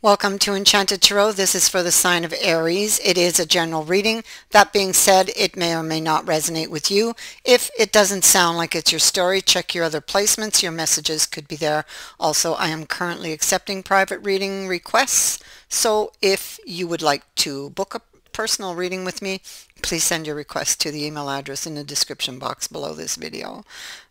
Welcome to Enchanted Tarot. This is for the sign of Aries. It is a general reading. That being said, it may or may not resonate with you. If it doesn't sound like it's your story, check your other placements. Your messages could be there. Also, I am currently accepting private reading requests. So if you would like to book a personal reading with me, please send your request to the email address in the description box below this video.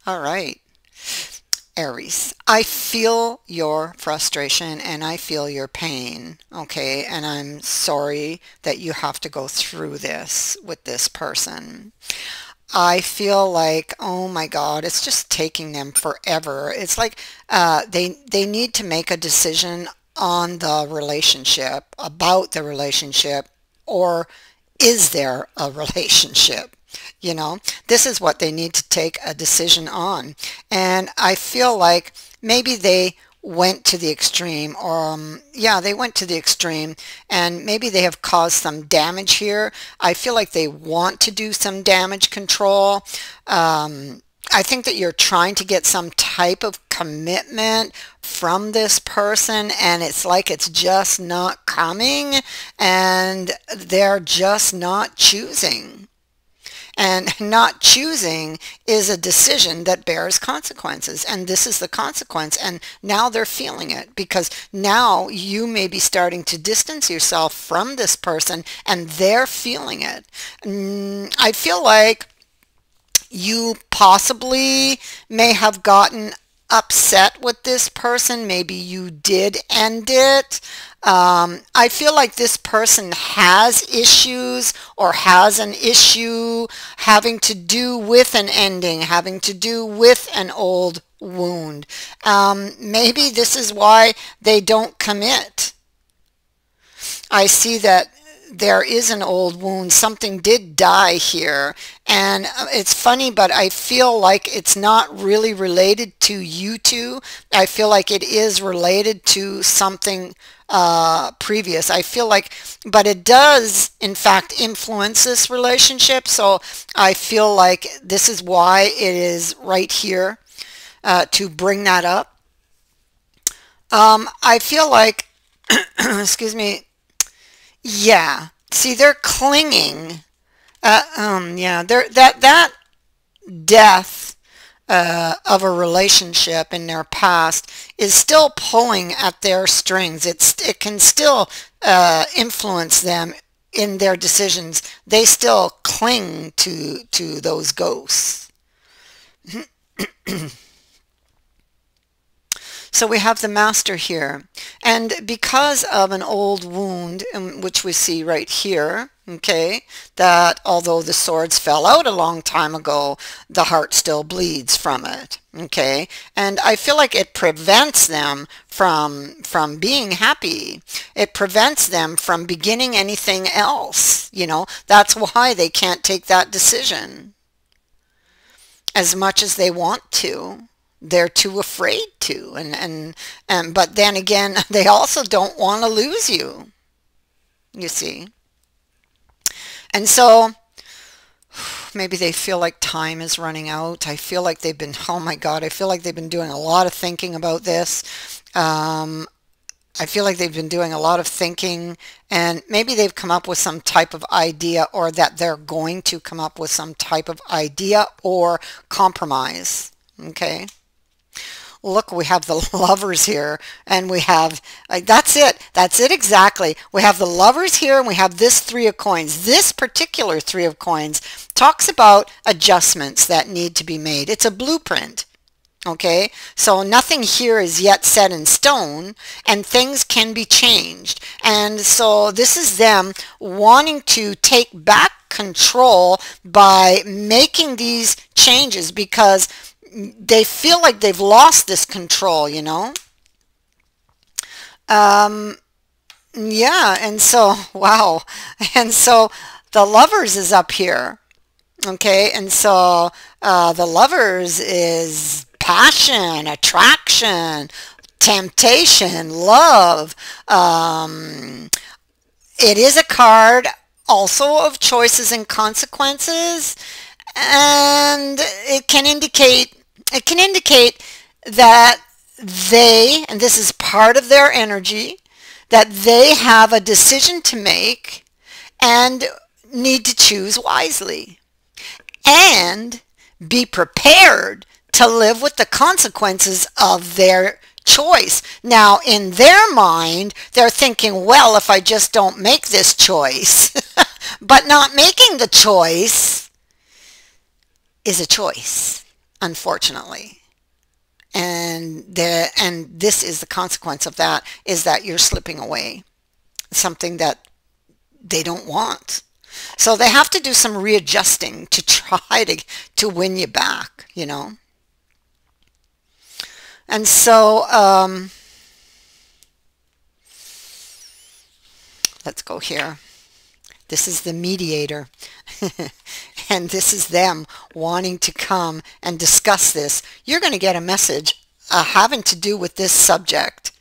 All right. Aries, I feel your frustration and I feel your pain, okay? And I'm sorry that you have to go through this with this person. I feel like, oh my God, it's just taking them forever. It's like they need to make a decision on the relationship, about the relationship, or is there a relationship? You know, this is what they need to take a decision on. And I feel like maybe they went to the extreme, or yeah, they went to the extreme, and maybe they have caused some damage here. I feel like they want to do some damage control. I think that you're trying to get some type of commitment from this person, and it's like it's just not coming, and they're just not choosing. And not choosing is a decision that bears consequences. And this is the consequence. And now they're feeling it, because now you may be starting to distance yourself from this person and they're feeling it. I feel like you possibly may have gotten upset with this person. Maybe you did end it. I feel like this person has issues or has an issue having to do with an ending, having to do with an old wound. Maybe this is why they don't commit. I see that there is an old wound. Something did die here, and it's funny, but I feel like it's not really related to you two. I feel like it is related to something previous. I feel like, but it does in fact influence this relationship. So I feel like this is why it is right here to bring that up. I feel like excuse me. Yeah, see, they're clinging. Yeah, that death of a relationship in their past is still pulling at their strings. It can still influence them in their decisions. They still cling to those ghosts. So we have the Master here, and because of an old wound, which we see right here, okay, that although the swords fell out a long time ago, the heart still bleeds from it, okay, and I feel like it prevents them from being happy. It prevents them from beginning anything else, you know. That's why they can't take that decision as much as they want to. They're too afraid to, and but then again, they also don't want to lose you, you see. And so maybe they feel like time is running out. I feel like they've been, oh my God, I feel like they've been doing a lot of thinking about this. I feel like they've been doing a lot of thinking, and maybe they've come up with some type of idea, or that they're going to come up with some type of idea or compromise, okay? Look, we have the Lovers here, and we have, that's it exactly. We have the Lovers here, and we have this Three of Coins. This particular Three of Coins talks about adjustments that need to be made. It's a blueprint, okay? So nothing here is yet set in stone, and things can be changed. And so this is them wanting to take back control by making these changes, because they feel like they've lost this control, you know. Yeah, and so, wow, and so the Lovers is up here, okay, and so the Lovers is passion, attraction, temptation, love. It is a card also of choices and consequences, and it can indicate that they, and this is part of their energy, that they have a decision to make and need to choose wisely and be prepared to live with the consequences of their choice. Now, in their mind, they're thinking, well, if I just don't make this choice, but not making the choice is a choice, unfortunately. And this is the consequence of that, is that you're slipping away, something that they don't want. So they have to do some readjusting to try to win you back, you know. And so let's go here. This is the mediator. And this is them wanting to come and discuss this. You're going to get a message having to do with this subject,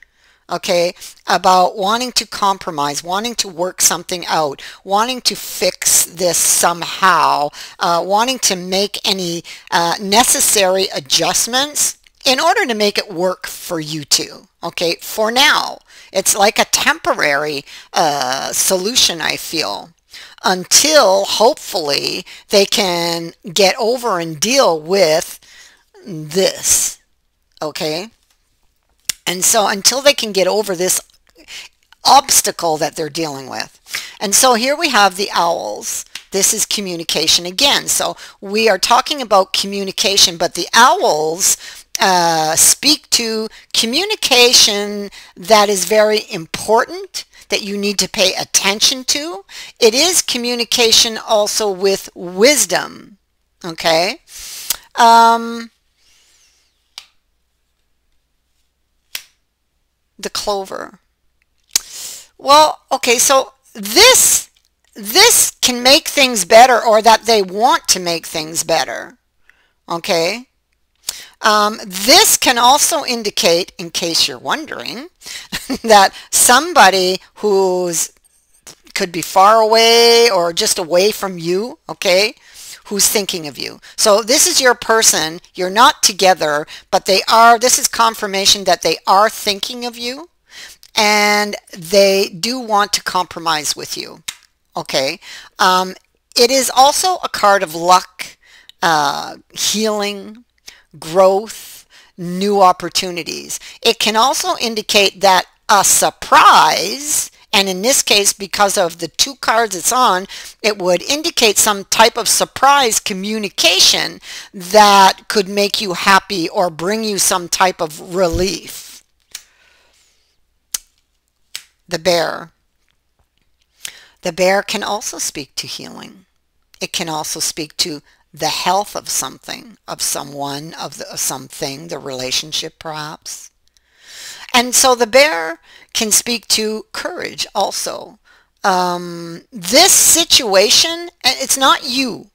okay, about wanting to compromise, wanting to work something out, wanting to fix this somehow, wanting to make any necessary adjustments in order to make it work for you two, okay, for now. It's like a temporary solution, I feel, until hopefully they can get over and deal with this, okay? And so until they can get over this obstacle that they're dealing with. And so here we have the owls. This is communication again. So we are talking about communication, but the owls speak to communication that is very important, that you need to pay attention to. It is communication also with wisdom, okay? The clover. Well, okay, so this can make things better, or that they want to make things better, okay? This can also indicate, in case you're wondering, that somebody who's could be far away or just away from you, okay, who's thinking of you. So this is your person. You're not together, but they are. This is confirmation that they are thinking of you, and they do want to compromise with you, okay? It is also a card of luck, healing, growth, new opportunities. It can also indicate that a surprise, and in this case, because of the two cards it's on, it would indicate some type of surprise communication that could make you happy or bring you some type of relief. The bear. The bear can also speak to healing. It can also speak to the health of something, of someone, of something, the relationship perhaps. And so the bear can speak to courage also. This situation, it's not you,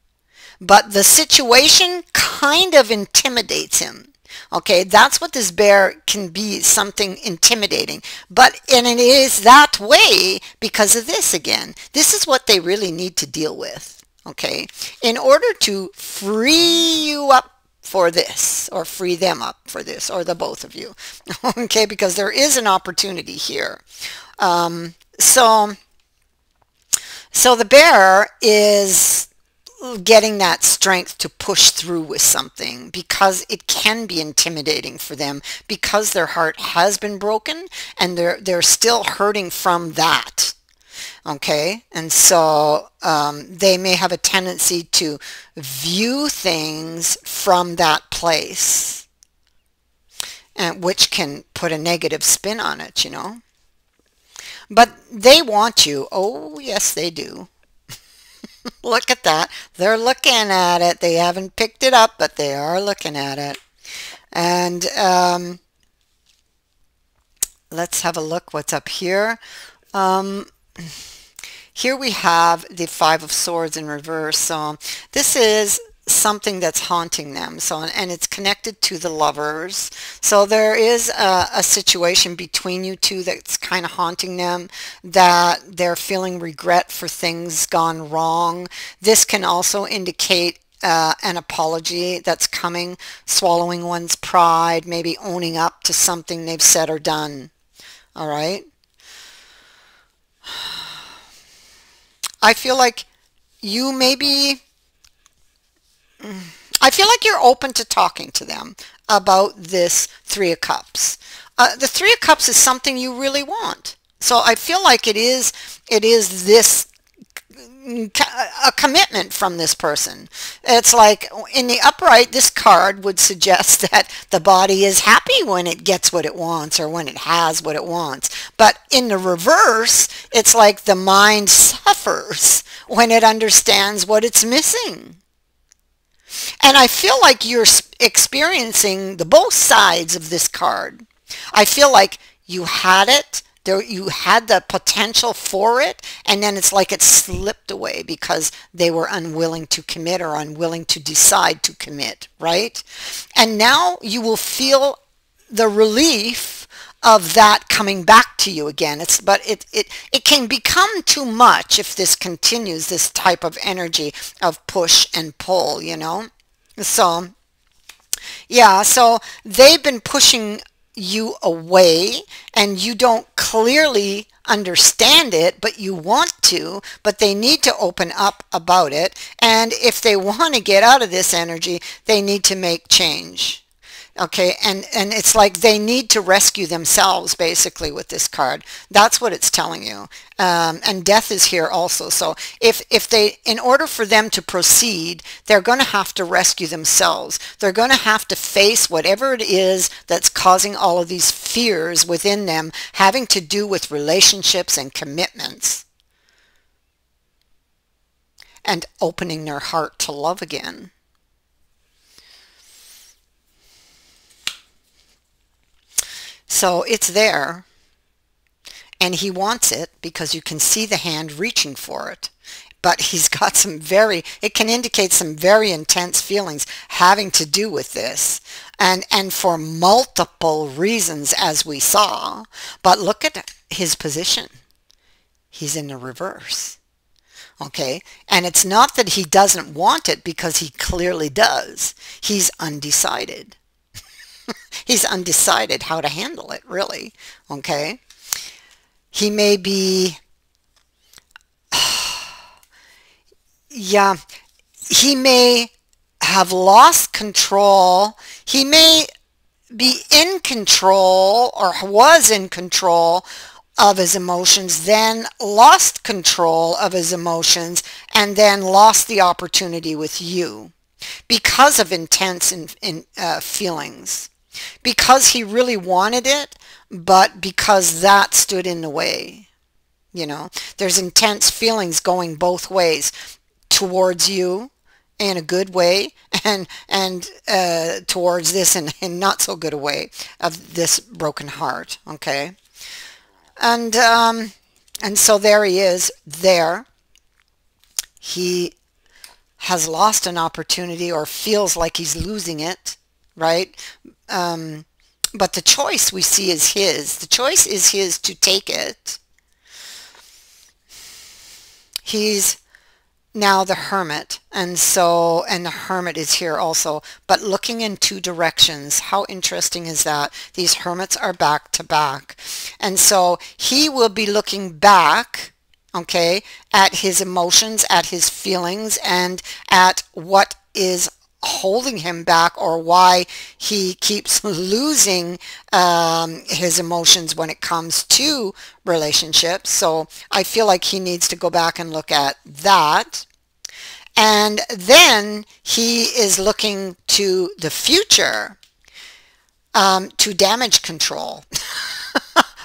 but the situation kind of intimidates him. Okay, that's what this bear can be, something intimidating. And it is that way because of this again. This is what they really need to deal with. Okay, in order to free you up for this, or free them up for this, or the both of you, okay, because there is an opportunity here. So the bear is getting that strength to push through with something, because it can be intimidating for them, because their heart has been broken and they're still hurting from that. Okay, and so they may have a tendency to view things from that place, and which can put a negative spin on it, you know. But they want you. Oh, yes, they do. Look at that. They're looking at it. They haven't picked it up, but they are looking at it. And let's have a look what's up here. Here we have the Five of Swords in reverse. So this is something that's haunting them. So, and it's connected to the lovers. So there is a situation between you two that's kind of haunting them, that they're feeling regret for things gone wrong. This can also indicate an apology that's coming, swallowing one's pride, maybe owning up to something they've said or done. All right. I feel like you maybe, I feel like you're open to talking to them about this Three of Cups. The Three of Cups is something you really want. So I feel like it is this a commitment from this person. It's like in the upright, this card would suggest that the body is happy when it gets what it wants or when it has what it wants. But in the reverse, it's like the mind suffers when it understands what it's missing. And I feel like you're experiencing the both sides of this card. I feel like you had it, there, you had the potential for it, and then it's like it slipped away because they were unwilling to commit or unwilling to decide to commit, right? And now you will feel the relief of that coming back to you again. But it can become too much if this continues, this type of energy of push and pull, you know? So, yeah, so they've been pushing you away and you don't clearly understand it, but you want to, but they need to open up about it. And if they want to get out of this energy, they need to make change. Okay, and it's like they need to rescue themselves basically with this card. That's what it's telling you. And death is here also. So if they, in order for them to proceed, they're going to have to rescue themselves. They're going to have to face whatever it is that's causing all of these fears within them, having to do with relationships and commitments, and opening their heart to love again. So it's there, and he wants it because you can see the hand reaching for it. But he's got some it can indicate some very intense feelings having to do with this. And for multiple reasons, as we saw. But look at his position. He's in the reverse. Okay? And it's not that he doesn't want it, because he clearly does. He's undecided. He's undecided how to handle it, really. Okay? He may be, yeah, he may have lost control. He may be in control or was in control of his emotions, then lost control of his emotions, and then lost the opportunity with you because of intense feelings. Because he really wanted it, but because that stood in the way. You know, there's intense feelings going both ways, towards you in a good way, and towards this in not so good a way, of this broken heart. Okay, and so there he is. There, he has lost an opportunity, or feels like he's losing it. Right? But the choice we see is his. The choice is his to take it. He's now the Hermit, and the Hermit is here also, but looking in two directions. How interesting is that? These Hermits are back to back, and so he will be looking back, okay, at his emotions, at his feelings, and at what is holding him back, or why he keeps losing his emotions when it comes to relationships. So I feel like he needs to go back and look at that. And then he is looking to the future, to damage control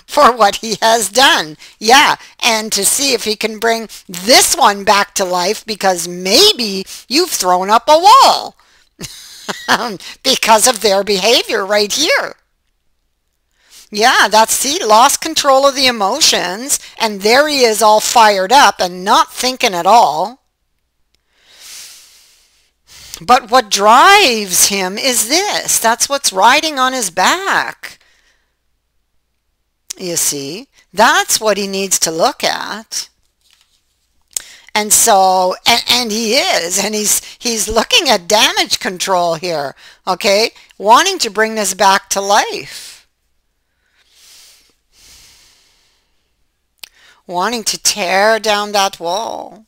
for what he has done. Yeah, and to see if he can bring this one back to life, because maybe you've thrown up a wall because of their behavior right here. Yeah, see, lost control of the emotions, and there he is all fired up and not thinking at all. But what drives him is this. That's what's riding on his back. You see, that's what he needs to look at. And so, and he is, and he's looking at damage control here, okay? Wanting to bring this back to life. wanting to tear down that wall.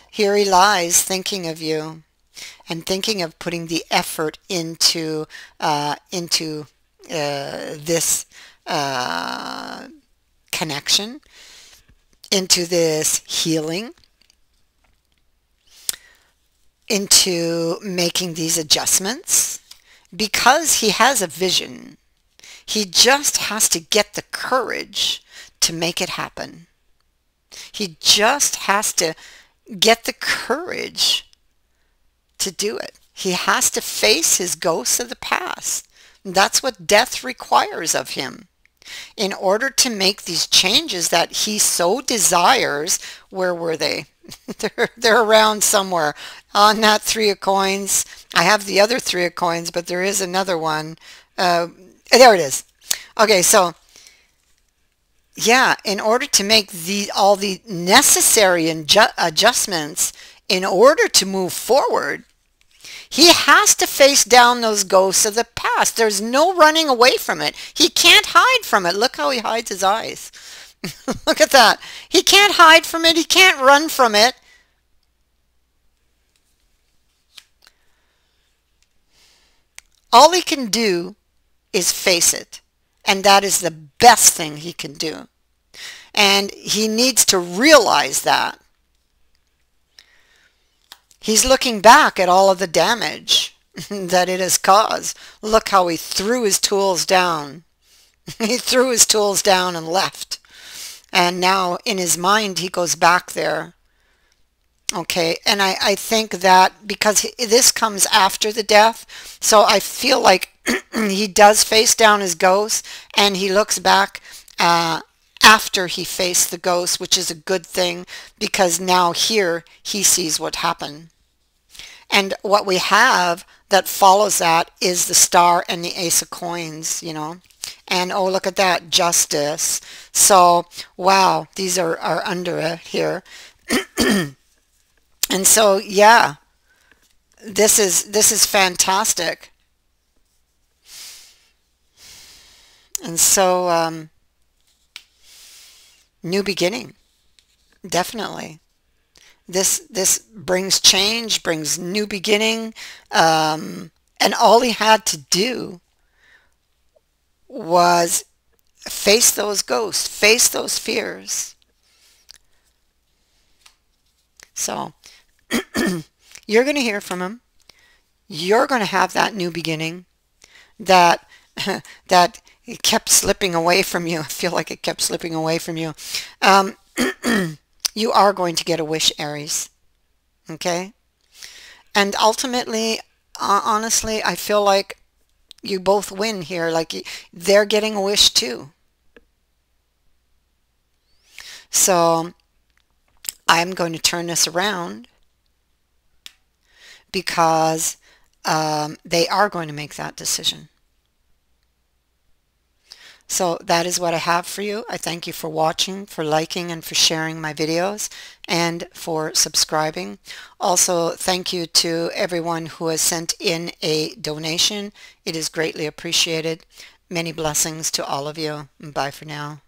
Here he lies thinking of you and thinking of putting the effort into this connection, into this healing, into making these adjustments, because he has a vision. He just has to get the courage to make it happen. He just has to get the courage to do it. He has to face his ghosts of the past. That's what death requires of him. In order to make these changes that he so desires. Where were they? They're around somewhere on that 3 of coins. I have the other 3 of coins, but there is another one. There it is. Okay, so yeah, in order to make all the necessary adjustments in order to move forward, he has to face down those ghosts of the past. There's no running away from it. He can't hide from it. Look how he hides his eyes. Look at that. He can't hide from it. He can't run from it. All he can do is face it. And that is the best thing he can do. And he needs to realize that. He's looking back at all of the damage that it has caused. Look how he threw his tools down. He threw his tools down and left. And now in his mind he goes back there. Okay, and I think that because this comes after the death, so I feel like he does face down his ghost, and he looks back after he faced the ghost, which is a good thing, because now here he sees what happened. And what we have that follows that is the star and the ace of coins, you know. And oh, look at that, justice. So, wow, these are under it here. And so, yeah, this is fantastic. And so, new beginning, definitely. This brings change, brings new beginning, and all he had to do was face those ghosts, face those fears. So you're going to hear from him. You're going to have that new beginning that that it kept slipping away from you. I feel like it kept slipping away from you. You are going to get a wish, Aries. Okay? And ultimately, honestly, I feel like you both win here. Like they're getting a wish too. So I'm going to turn this around because they are going to make that decision. So that is what I have for you. I thank you for watching, for liking, and for sharing my videos, and for subscribing. Also, thank you to everyone who has sent in a donation. It is greatly appreciated. Many blessings to all of you. Bye for now.